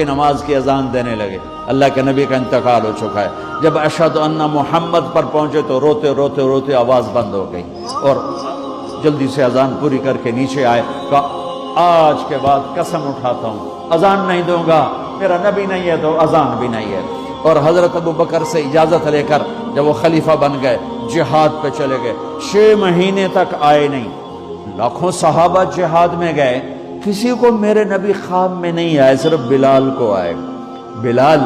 کہ نماز کی اذان دینے لگے، اللہ کے نبی کا انتقال ہو چکا ہے۔ جب اشہد ان محمد پر پہنچے تو روتے روتے روتے آواز بند ہو گئی، اور جلدی سے اذان پوری کر کے نیچے آئے، کہا آج کے بعد قسم اٹھاتا ہوں اذان نہیں دوں گا، میرا نبی نہیں ہے تو اذان بھی نہیں ہے۔ اور حضرت ابو بکر سے اجازت لے کر جب وہ خلیفہ بن گئے، جہاد پہ چلے گئے، 6 مہینے تک آئے نہیں۔ لاکھوں صحابہ جہاد میں گئے، کسی کو میرے نبی خواب میں نہیں آئے، صرف بلال کو آئے۔ بلال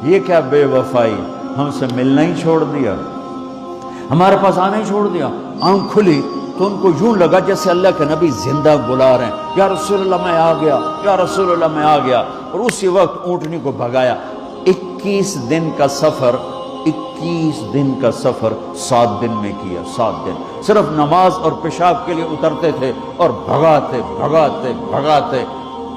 یہ کیا بے وفائی، ہم سے ملنا ہی چھوڑ دیا، ہمارے پاس آنا ہی چھوڑ دیا۔ آنکھ کھلی تو ان کو یوں لگا جیسے اللہ کے نبی زندہ بلا رہے ہیں، یا رسول اللہ میں آ گیا، یا رسول اللہ میں آ گیا۔ اور اسی وقت اونٹنی کو بھگایا۔ 21 دن کا سفر، 21 دن کا سفر 7 دن میں کیا، 7 دن صرف نماز اور پیشاب کے لیے اترتے تھے اور بھگاتے بھگاتے بھگاتے۔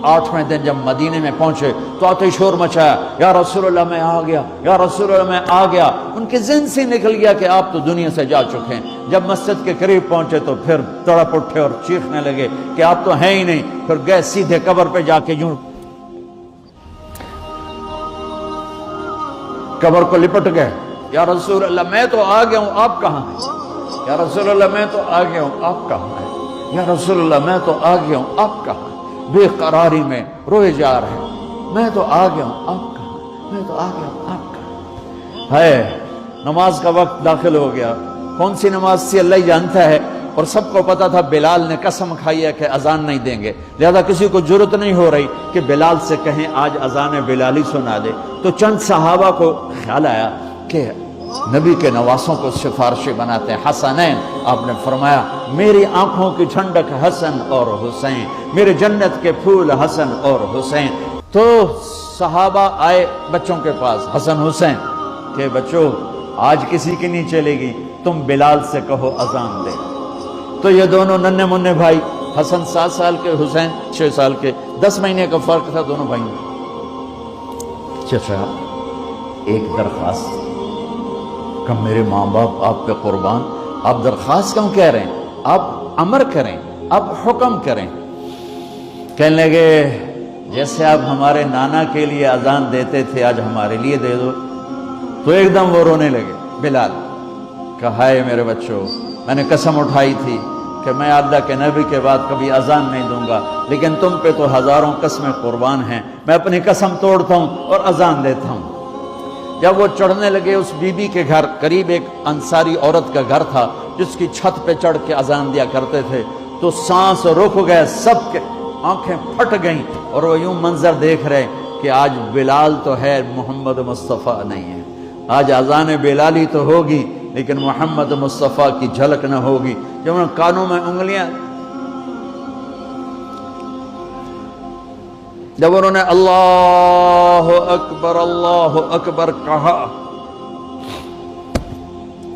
8ویں دن جب مدینے میں پہنچے تو آتے شور مچایا، یا رسول اللہ میں آ گیا، یا رسول اللہ میں آ گیا۔ ان کے ذہن سے نکل گیا کہ آپ تو دنیا سے جا چکے ہیں۔ جب مسجد کے قریب پہنچے تو پھر تڑپ اٹھے اور چیخنے لگے کہ آپ تو ہیں ہی نہیں۔ پھر گئے سیدھے قبر پہ جا کے یوں قبر کو لپٹ گئے، یا رسول اللہ میں تو آ گیا ہوں، آپ کہاں ہیں؟ یا رسول اللہ میں تو آ گیا ہوں، آپ کہاں ہیں؟ یا رسول اللہ میں تو آ گیا ہوں، آپ کہاں ہیں؟ بے قراری میں روئے جا رہے ہیں، میں تو آ گیا ہوں، آپ کہاں ہیں؟ میں تو آ گیا ہوں، آپ کہاں ہیں؟ نماز کا وقت داخل ہو گیا۔ کون سی نماز سے اللہ ہی جانتا ہے، اور سب کو پتا تھا بلال نے قسم کھائی ہے کہ اذان نہیں دیں گے، لہذا کسی کو جرت نہیں ہو رہی کہ بلال سے کہیں آج اذان بلالی سنا دے۔ تو چند صحابہ کو خیال آیا کہ نبی کے نواسوں کو سفارشی بناتے ہیں، حسنین۔ آپ نے فرمایا میری آنکھوں کی ٹھنڈک حسن اور حسین، میرے جنت کے پھول حسن اور حسین۔ تو صحابہ آئے بچوں کے پاس، حسن حسین، کہ بچوں آج کسی کی نہیں چلے گی، تم بلال سے کہو اذان دے۔ تو یہ دونوں ننھے منھے بھائی، حسن 7 سال کے، حسین 6 سال کے، 10 مہینے کا فرق تھا دونوں بھائیوں۔ چچا ایک درخواست کہ میرے ماں باپ آپ پہ قربان، آپ درخواست کیوں کہہ رہے ہیں؟ آپ امر کریں، آپ حکم کریں۔ کہنے لگے جیسے آپ ہمارے نانا کے لیے اذان دیتے تھے آج ہمارے لیے دے دو۔ تو ایک دم وہ رونے لگے بلال، کہا ہائے میرے بچوں، میں نے قسم اٹھائی تھی کہ میں اللہ کے نبی کے بعد کبھی اذان نہیں دوں گا، لیکن تم پہ تو ہزاروں قسمیں قربان ہیں، میں اپنی قسم توڑتا ہوں اور اذان دیتا ہوں۔ جب وہ چڑھنے لگے اس بی بی کے گھر، قریب ایک انصاری عورت کا گھر تھا جس کی چھت پہ چڑھ کے اذان دیا کرتے تھے، تو سانس رک گئے، سب کے آنکھیں پھٹ گئیں، اور وہ یوں منظر دیکھ رہے کہ آج بلال تو ہے، محمد مصطفیٰ نہیں ہے۔ آج اذان بلالی تو ہوگی لیکن محمد مصطفیٰ کی جھلک نہ ہوگی۔ جب انہوں نے کانوں میں انگلیاں، جب انہوں نے اللہ اکبر کہا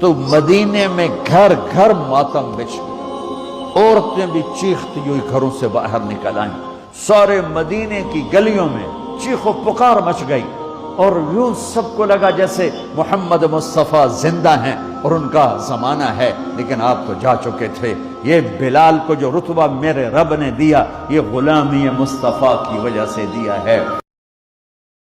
تو مدینے میں گھر گھر ماتم بچھ گئے، عورتیں بھی چیختی ہوئی گھروں سے باہر نکل آئیں، سارے مدینے کی گلیوں میں چیخ و پکار مچ گئی، اور یوں سب کو لگا جیسے محمد مصطفیٰ زندہ ہیں اور ان کا زمانہ ہے، لیکن آپ تو جا چکے تھے۔ یہ بلال کو جو رتبہ میرے رب نے دیا، یہ غلامی مصطفیٰ کی وجہ سے دیا ہے۔